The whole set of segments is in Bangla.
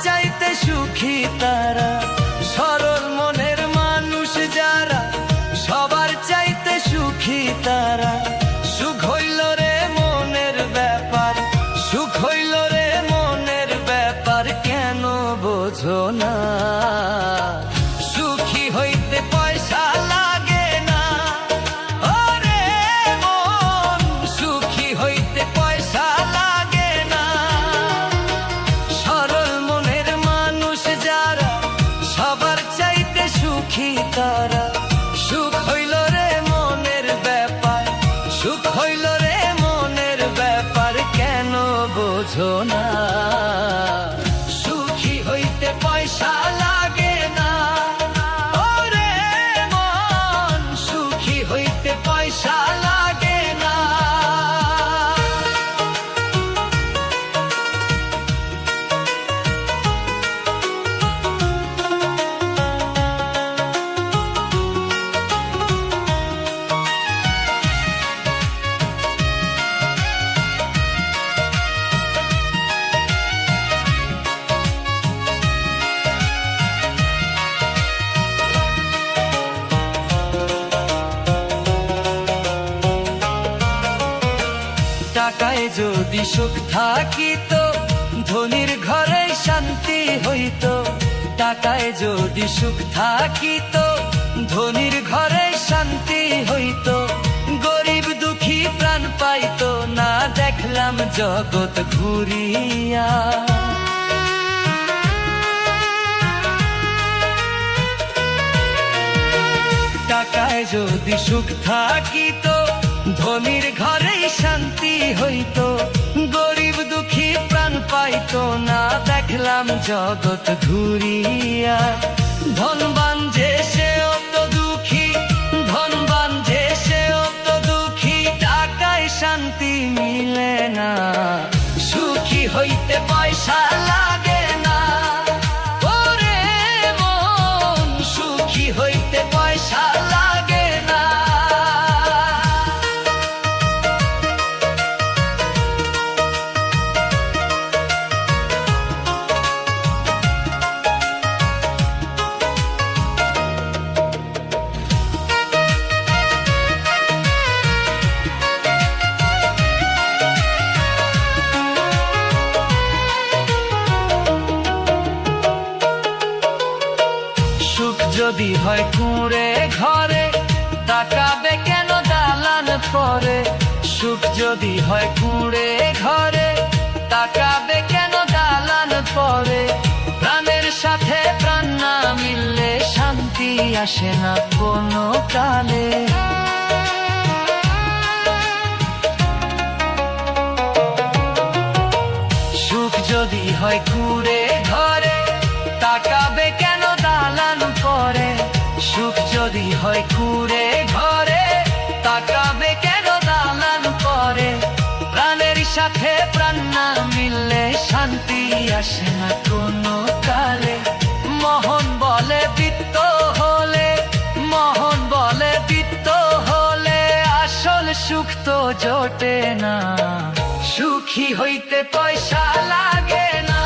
চাইতে সুখী তারা, সরল মনের মানুষ যারা, সবার চাইতে সুখী তারা। সুখ হইল রে মনের ব্যাপার, সুখ হইল রে মনের ব্যাপার, কেন বোঝো না? সুখী হইতে পয়সা লাগে না, ওরে মন, সুখী হইতে পয়সা লাগে না। সরল মনের মানুষ যারা, সবার চাইতে সুখী তারা। সুখ হইল রে মনের ব্যাপার, সুখ হইল রে মনের ব্যাপার, কেন বোঝো না? সুখী হইতে পয়সা লাগে না, ওরে মন, সুখী হইতে পয়সা লাগে না। টাকায় যদি সুখ থাকিত, ধনীর ঘরে শান্তি হইত। টাকায় যদি সুখ থাকিত, ধনীর ঘরে শান্তি হইত। গরিব দুঃখী প্রাণ পাইত না, দেখলাম জগৎ ঘুরিয়া। টাকায় যদি সুখ থাকিত, ধনীর ঘরেই শান্তি হইত। গরিব দুঃখী প্রাণ পাইত না, দেখলাম জগৎ ঘুরিয়া। ধনবান যে সে অত দুঃখী, ধনবান যে সে অত দুঃখী, টাকায় শান্তি মিলে না। সুখী হইতে পয়সা লাগে না, ওরে মন, সুখী হইতে পয়সা লাগে না। সুখ যদি হয় কুঁড়ে ঘরে, তাকাবে কেন দালান পরে? সুখ যদি হয় কুঁড়ে ঘরে, তাকাবে কেন দালান পরে? প্রাণের সাথে প্রাণ না মিললে শান্তি আসে না কোনো কালে। সুখ যদি হয় কুঁড়ে ঘরে, তাকাবে কেন দালান পরে? সুখ যদি হয় কুঁড়ে ঘরে, তাকাবে কেন দালান পরে? প্রাণের সাথে প্রাণ না মিললে শান্তি আসে না কোনো কালে। মোহন বলে বিত্ত হলে, মোহন বলে বিত্ত হলে, আসল সুখ তো জোটে না। সুখী হইতে পয়সা লাগে না,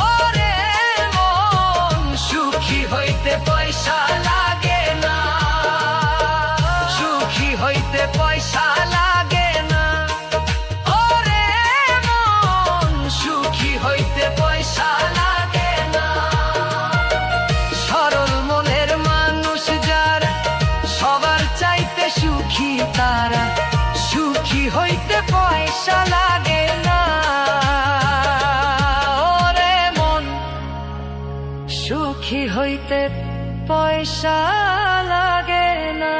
ওরে মন, সুখী হইতে পয়সা লাগে না। সুখী হইতে পয়সা লাগে না, ওরে মন, সুখী হইতে পয়সা লাগে না। সরল মনের মানুষ যারা, সবার চাইতে সুখী তারা। সুখী হইতে পয়সা লাগে না, ওরে মন, সুখী হইতে পয়সা লাগে না।